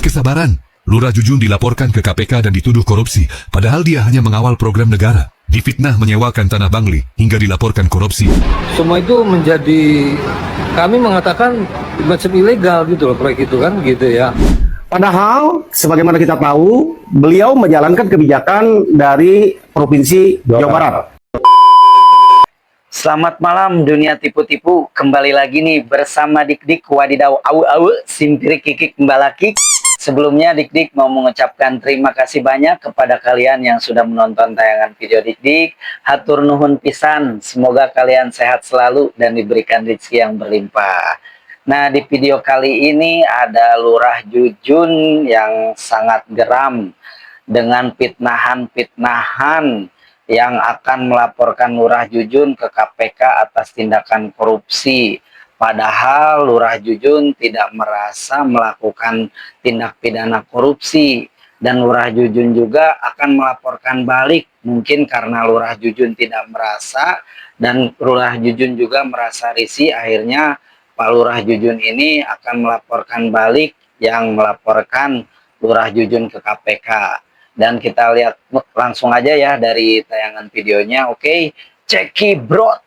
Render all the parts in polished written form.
kesabaran. Lurah Jujun dilaporkan ke KPK dan dituduh korupsi, padahal dia hanya mengawal program negara. Difitnah menyewakan tanah Bangli hingga dilaporkan korupsi. Semua itu menjadi, kami mengatakan macam ilegal gitu loh proyek itu kan gitu ya. Padahal, sebagaimana kita tahu, beliau menjalankan kebijakan dari Provinsi Jawa Barat. Selamat malam dunia tipu-tipu, kembali lagi nih bersama Dik-Dik wadidaw au simpirik kikik mbalakik. Sebelumnya Dik-Dik mau mengucapkan terima kasih banyak kepada kalian yang sudah menonton tayangan video Dik-Dik. Hatur nuhun pisan, semoga kalian sehat selalu dan diberikan rezeki yang berlimpah. Nah, di video kali ini ada Lurah Jujun yang sangat geram dengan fitnahan-fitnahan yang akan melaporkan Lurah Jujun ke KPK atas tindakan korupsi. Padahal Lurah Jujun tidak merasa melakukan tindak pidana korupsi. Dan Lurah Jujun juga akan melaporkan balik. Mungkin karena Lurah Jujun tidak merasa dan Lurah Jujun juga merasa risih, akhirnya Pak Lurah Jujun ini akan melaporkan balik yang melaporkan Lurah Jujun ke KPK. Dan kita lihat langsung aja ya dari tayangan videonya. Oke, cekidot.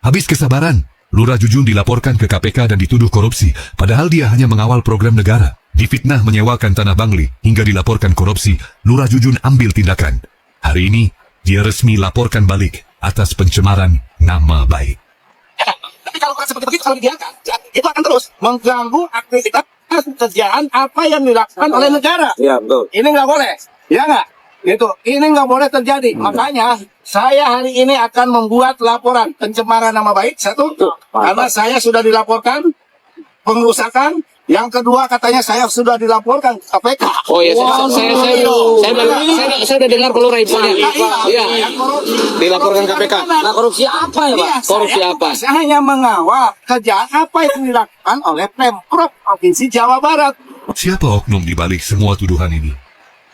Habis kesabaran, Lurah Jujun dilaporkan ke KPK dan dituduh korupsi, padahal dia hanya mengawal program negara. Difitnah menyewakan tanah Bangli hingga dilaporkan korupsi, Lurah Jujun ambil tindakan. Hari ini, dia resmi laporkan balik atas pencemaran nama baik. Tapi kalau seperti begitu, kalau dibiarkan, itu akan terus mengganggu aktivitas kerjaan apa yang dilakukan oleh negara. Iya betul. Ini nggak boleh, ya nggak? Gitu. Ini nggak boleh terjadi. Makanya saya hari ini akan membuat laporan pencemaran nama baik. Satu, karena saya sudah dilaporkan pengerusakan. Yang kedua, katanya saya sudah dilaporkan KPK. Oh iya, saya udah dengar peluru infonya. Iya, dilaporkan KPK. Nah, korupsi apa ya, Pak? Iya, Korupsi apa? Saya hanya mengawal kerjaan apa yang dilakukan oleh Pemprov Provinsi Jawa Barat. Siapa oknum di balik semua tuduhan ini?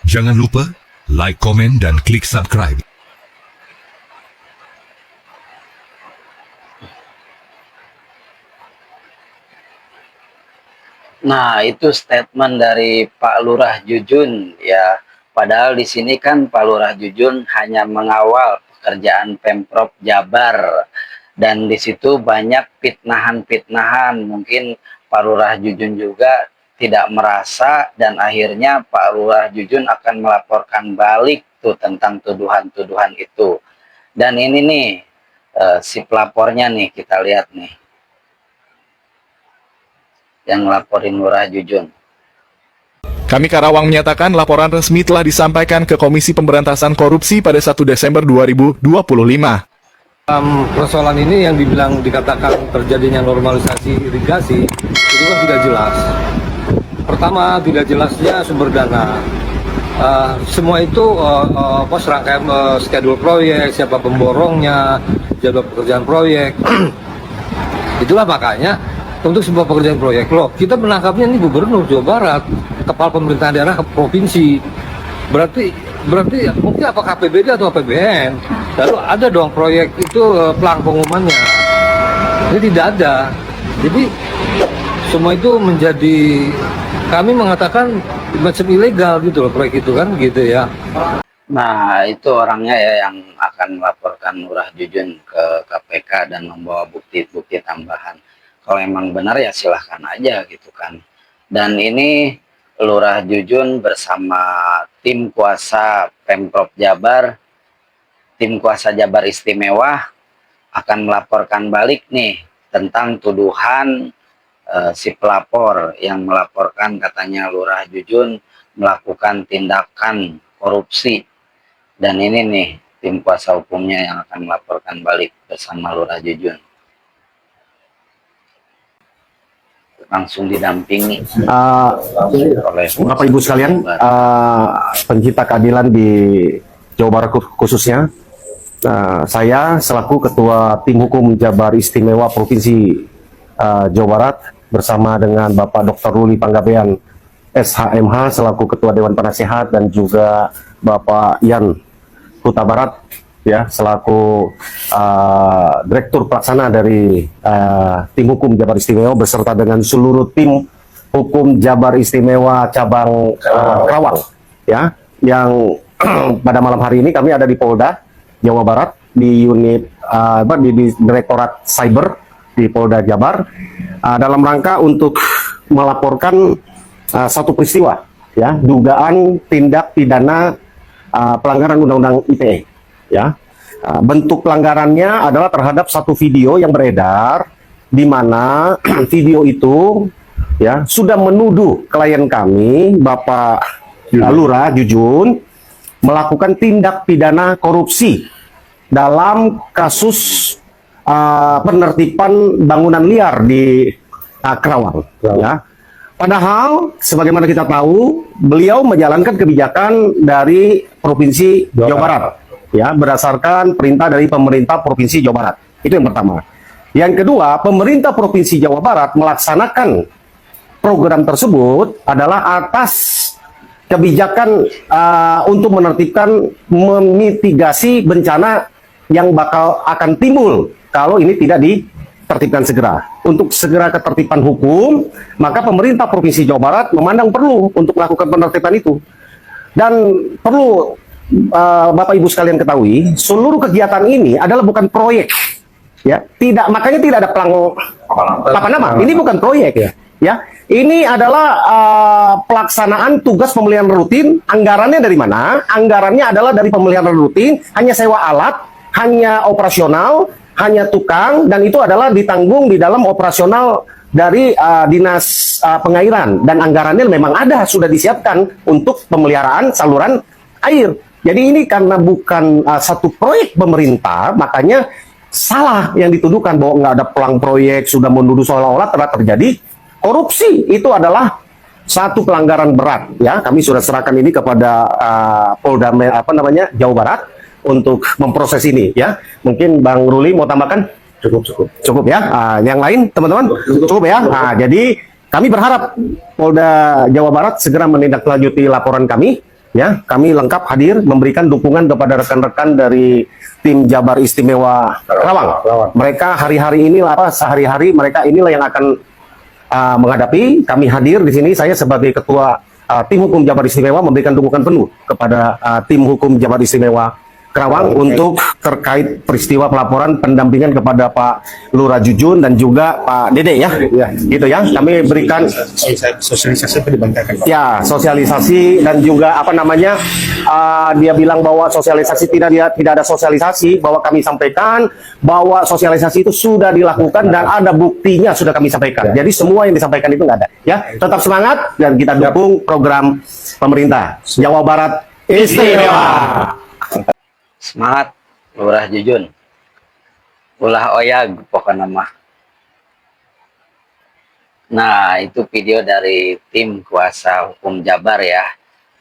Jangan lupa like, komen, dan klik subscribe. Nah, itu statement dari Pak Lurah Jujun ya. Padahal di sini kan Pak Lurah Jujun hanya mengawal pekerjaan Pemprov Jabar. Dan di situ banyak fitnahan-fitnahan. Mungkin Pak Lurah Jujun juga tidak merasa dan akhirnya Pak Lurah Jujun akan melaporkan balik tuh tentang tuduhan-tuduhan itu. Dan ini nih si pelapornya nih, kita lihat nih. Yang ngelaporin Lurah Jujun. Kami Karawang menyatakan laporan resmi telah disampaikan ke Komisi Pemberantasan Korupsi pada 1 Desember 2025. Persoalan ini yang dikatakan terjadinya normalisasi irigasi itu kan tidak jelas. Pertama, tidak jelasnya sumber dana. Semua itu serangkaian schedule proyek, siapa pemborongnya, jadwal pekerjaan proyek. Itulah makanya untuk sebuah pekerjaan proyek loh, kita menangkapnya ini Gubernur Jawa Barat, kepala pemerintahan daerah ke provinsi. Berarti mungkin apakah APBD atau APBN? Lalu ada dong proyek itu pelang pengumumannya. Ini tidak ada. Jadi semua itu menjadi, kami mengatakan macam ilegal gitu loh proyek itu kan gitu ya. Nah, itu orangnya ya yang akan melaporkan Lurah Jujun ke KPK dan membawa bukti-bukti tambahan. Kalau emang benar ya silahkan aja gitu kan. Dan ini Lurah Jujun bersama tim kuasa Pemprov Jabar, tim kuasa Jabar Istimewa akan melaporkan balik nih tentang tuduhan si pelapor yang melaporkan katanya Lurah Jujun melakukan tindakan korupsi. Dan ini nih tim kuasa hukumnya yang akan melaporkan balik bersama Lurah Jujun. Langsung didampingi oleh Bapak Ibu sekalian, pencinta keadilan di Jawa Barat khususnya, saya selaku Ketua Tim Hukum Jabar Istimewa Provinsi Jawa Barat bersama dengan Bapak Dr. Ruli Panggabean SHMH selaku Ketua Dewan Penasehat dan juga Bapak Yan Huta Barat ya selaku Direktur Pelaksana dari tim hukum Jabar Istimewa beserta dengan seluruh tim hukum Jabar Istimewa cabang Kerawang ya yang pada malam hari ini kami ada di Polda Jawa Barat di unit di Direktorat Cyber di Polda Jabar dalam rangka untuk melaporkan satu peristiwa ya dugaan tindak pidana pelanggaran Undang-Undang ITE ya. Bentuk pelanggarannya adalah terhadap satu video yang beredar di mana video itu ya sudah menuduh klien kami Bapak Lurah Jujun melakukan tindak pidana korupsi dalam kasus penertiban bangunan liar di Kerawang ya. Padahal sebagaimana kita tahu beliau menjalankan kebijakan dari Provinsi Jawa Barat ya berdasarkan perintah dari pemerintah Provinsi Jawa Barat. Itu yang pertama. Yang kedua, pemerintah Provinsi Jawa Barat melaksanakan program tersebut adalah atas kebijakan untuk menertibkan memitigasi bencana yang bakal akan timbul kalau ini tidak ditertibkan segera. Untuk segera ketertiban hukum, maka pemerintah Provinsi Jawa Barat memandang perlu untuk melakukan penertiban itu. Dan perlu Bapak Ibu sekalian ketahui, seluruh kegiatan ini adalah bukan proyek. Ya, tidak, makanya tidak ada papan nama. Ini bukan proyek ya. Ya, ini adalah pelaksanaan tugas pemeliharaan rutin. Anggarannya dari mana? Anggarannya adalah dari pemeliharaan rutin, hanya sewa alat, hanya operasional, hanya tukang, dan itu adalah ditanggung di dalam operasional dari dinas pengairan, dan anggarannya memang ada, sudah disiapkan untuk pemeliharaan saluran air. Jadi ini karena bukan satu proyek pemerintah, makanya salah yang dituduhkan bahwa nggak ada pelang proyek, sudah menuduh seolah-olah telah terjadi korupsi. Itu adalah satu pelanggaran berat ya. Kami sudah serahkan ini kepada Polda Jawa Barat untuk memproses ini ya. Mungkin Bang Ruli mau tambahkan? Cukup ya. Yang lain teman-teman cukup ya. Jadi kami berharap Polda Jawa Barat segera menindaklanjuti laporan kami ya. Kami lengkap hadir memberikan dukungan kepada rekan-rekan dari tim Jabar Istimewa Kerawang. Mereka hari-hari ini sehari-hari mereka inilah yang akan menghadapi. Kami hadir di sini, saya sebagai ketua tim hukum Jabar Istimewa memberikan dukungan penuh kepada tim hukum Jabar Istimewa Kerawang untuk terkait peristiwa pelaporan pendampingan kepada Pak Lurah Jujun dan juga Pak Dede ya. Gitu ya. Kami berikan sosialisasi ya, sosialisasi dan juga dia bilang bahwa sosialisasi tidak ada sosialisasi, bahwa kami sampaikan bahwa sosialisasi itu sudah dilakukan dan ada buktinya sudah kami sampaikan. Jadi semua yang disampaikan itu nggak ada ya. Tetap semangat dan kita dukung program pemerintah Jawa Barat Istimewa. Semangat Lurah Jujun, ulah oyag pokoknya mah. Nah, itu video dari tim kuasa hukum Jabar ya,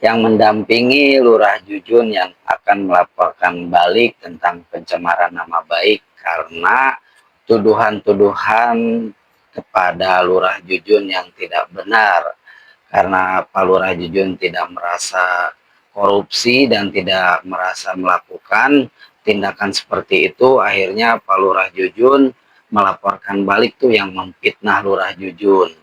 yang mendampingi Lurah Jujun yang akan melaporkan balik tentang pencemaran nama baik karena tuduhan-tuduhan kepada Lurah Jujun yang tidak benar. Karena Pak Lurah Jujun tidak merasa korupsi dan tidak merasa melakukan tindakan seperti itu, akhirnya Pak Lurah Jujun melaporkan balik tuh yang memfitnah Lurah Jujun.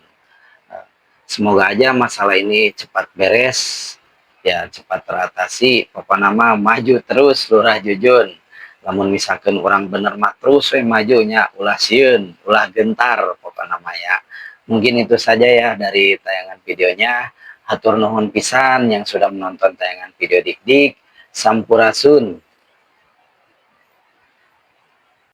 Semoga aja masalah ini cepat beres ya, cepat teratasi. Pokoknya nama maju terus Lurah Jujun. Namun misalkan orang bener mah terus majunya, ulah sieun, ulah gentar pokoknya namanya. Mungkin itu saja ya dari tayangan videonya. Hatur nuhun pisan yang sudah menonton tayangan video Dik-Dik. Sampurasun.